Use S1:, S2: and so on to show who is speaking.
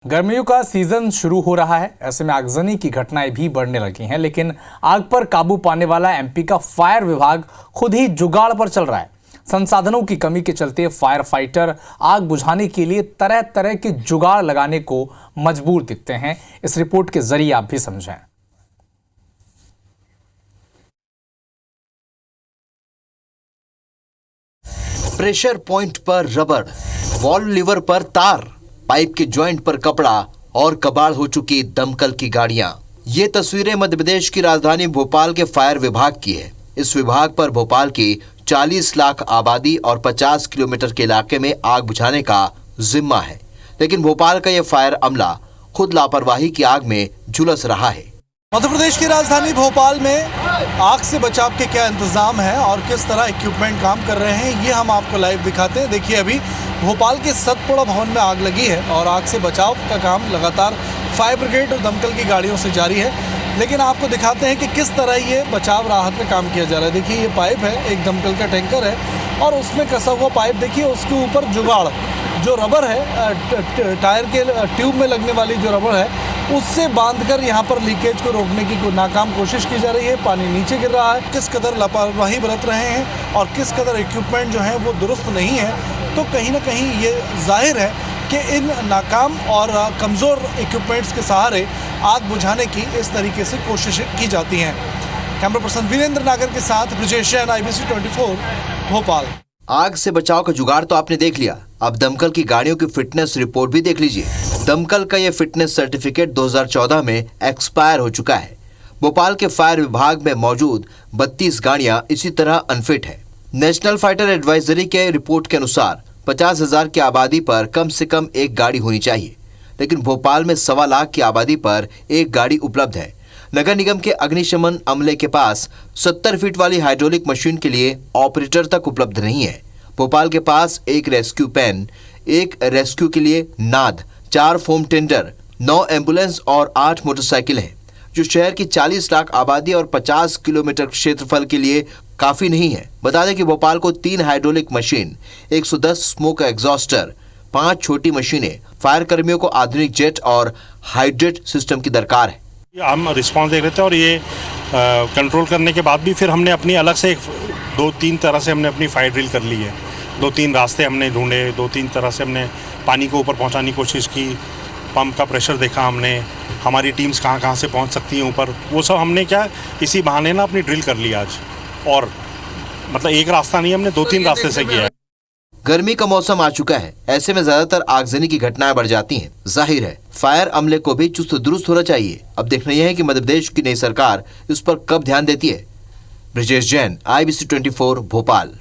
S1: गर्मियों का सीजन शुरू हो रहा है। ऐसे में आगजनी की घटनाएं भी बढ़ने लगी हैं, लेकिन आग पर काबू पाने वाला एमपी का फायर विभाग खुद ही जुगाड़ पर चल रहा है। संसाधनों की कमी के चलते फायर फाइटर आग बुझाने के लिए तरह तरह के जुगाड़ लगाने को मजबूर दिखते हैं। इस रिपोर्ट के जरिए आप भी समझें।
S2: प्रेशर पॉइंट पर रबड़, वॉल्व लीवर पर तार, पाइप के जॉइंट पर कपड़ा और कबाड़ हो चुकी दमकल की गाड़ियां। ये तस्वीरें मध्य प्रदेश की राजधानी भोपाल के फायर विभाग की है। इस विभाग पर भोपाल की 40 लाख आबादी और 50 किलोमीटर के इलाके में आग बुझाने का जिम्मा है, लेकिन भोपाल का यह फायर अमला खुद लापरवाही की आग में झुलस रहा है।
S3: मध्य प्रदेश की राजधानी भोपाल में आग से बचाव के क्या इंतजाम है और किस तरह इक्विपमेंट काम कर रहे हैं, ये हम आपको लाइव दिखाते हैं। देखिए, अभी भोपाल के सतपुड़ा भवन में आग लगी है और आग से बचाव का काम लगातार फायर ब्रिगेड और दमकल की गाड़ियों से जारी है, लेकिन आपको दिखाते हैं कि किस तरह ये बचाव राहत में काम किया जा रहा है। देखिए, ये पाइप है, एक दमकल का टैंकर है और उसमें कसा हुआ पाइप, देखिए उसके ऊपर जुगाड़ जो रबर है, टायर के ट्यूब में लगने वाली जो रबर है, उससे बांधकर यहाँ पर लीकेज को रोकने की नाकाम कोशिश की जा रही है। पानी नीचे गिर रहा है। किस कदर लापरवाही बरत रहे हैं और किस कदर इक्विपमेंट जो है वो दुरुस्त नहीं है, तो कहीं ना कहीं ये जाहिर है कि इन नाकाम और कमज़ोर इक्विपमेंट्स के सहारे आग बुझाने की इस तरीके से कोशिशें की जाती हैं। कैमरा पर्सन वीरेंद्र नागर के साथ ब्रिजेश जैन, IBC 24 भोपाल।
S2: आग से बचाव का जुगाड़ तो आपने देख लिया, अब दमकल की गाड़ियों की फिटनेस रिपोर्ट भी देख लीजिए। दमकल का यह फिटनेस सर्टिफिकेट 2014 में एक्सपायर हो चुका है। भोपाल के फायर विभाग में मौजूद 32 गाड़ियां इसी तरह अनफिट है। नेशनल फाइटर एडवाइजरी के रिपोर्ट के अनुसार 50,000 की आबादी पर कम से कम एक गाड़ी होनी चाहिए, लेकिन भोपाल में 1.25 लाख की आबादी पर एक गाड़ी उपलब्ध है। नगर निगम के अग्निशमन अमले के पास 70 फीट वाली हाइड्रोलिक मशीन के लिए ऑपरेटर तक उपलब्ध नहीं है। भोपाल के पास एक रेस्क्यू पैन, एक रेस्क्यू के लिए नाद, 4 फोम टेंडर, 9 एम्बुलेंस और 8 मोटरसाइकिल हैं, जो शहर की 40 लाख आबादी और 50 किलोमीटर क्षेत्रफल के लिए काफी नहीं है। बता दें कि भोपाल को 3 हाइड्रोलिक मशीन, 110 स्मोक एग्जॉस्टर, 5 छोटी मशीनें, फायर कर्मियों को आधुनिक जेट और हाइड्रेट सिस्टम की दरकार है।
S4: हम रिस्पांस देख रहे थे और ये कंट्रोल करने के बाद भी फिर हमने अपनी अलग से 2-3 तरह से हमने अपनी फायर ड्रिल कर ली है। 2-3 रास्ते हमने ढूंढे, 2-3 तरह से हमने पानी को ऊपर पहुंचाने की कोशिश की, पंप का प्रेशर देखा हमने, हमारी टीम्स कहां कहां से पहुंच सकती हैं ऊपर, वो सब हमने क्या इसी बहाने ना अपनी ड्रिल कर ली आज। और मतलब एक रास्ता नहीं, हमने 2-3 रास्ते से किया है।
S2: गर्मी का मौसम आ चुका है, ऐसे में ज्यादातर आगजनी की घटनाएं बढ़ जाती हैं। जाहिर है फायर अमले को भी चुस्त दुरुस्त होना चाहिए। अब देखना यह है कि मध्य प्रदेश की नई सरकार इस पर कब ध्यान देती है। ब्रिजेश जैन, IBC 24 भोपाल।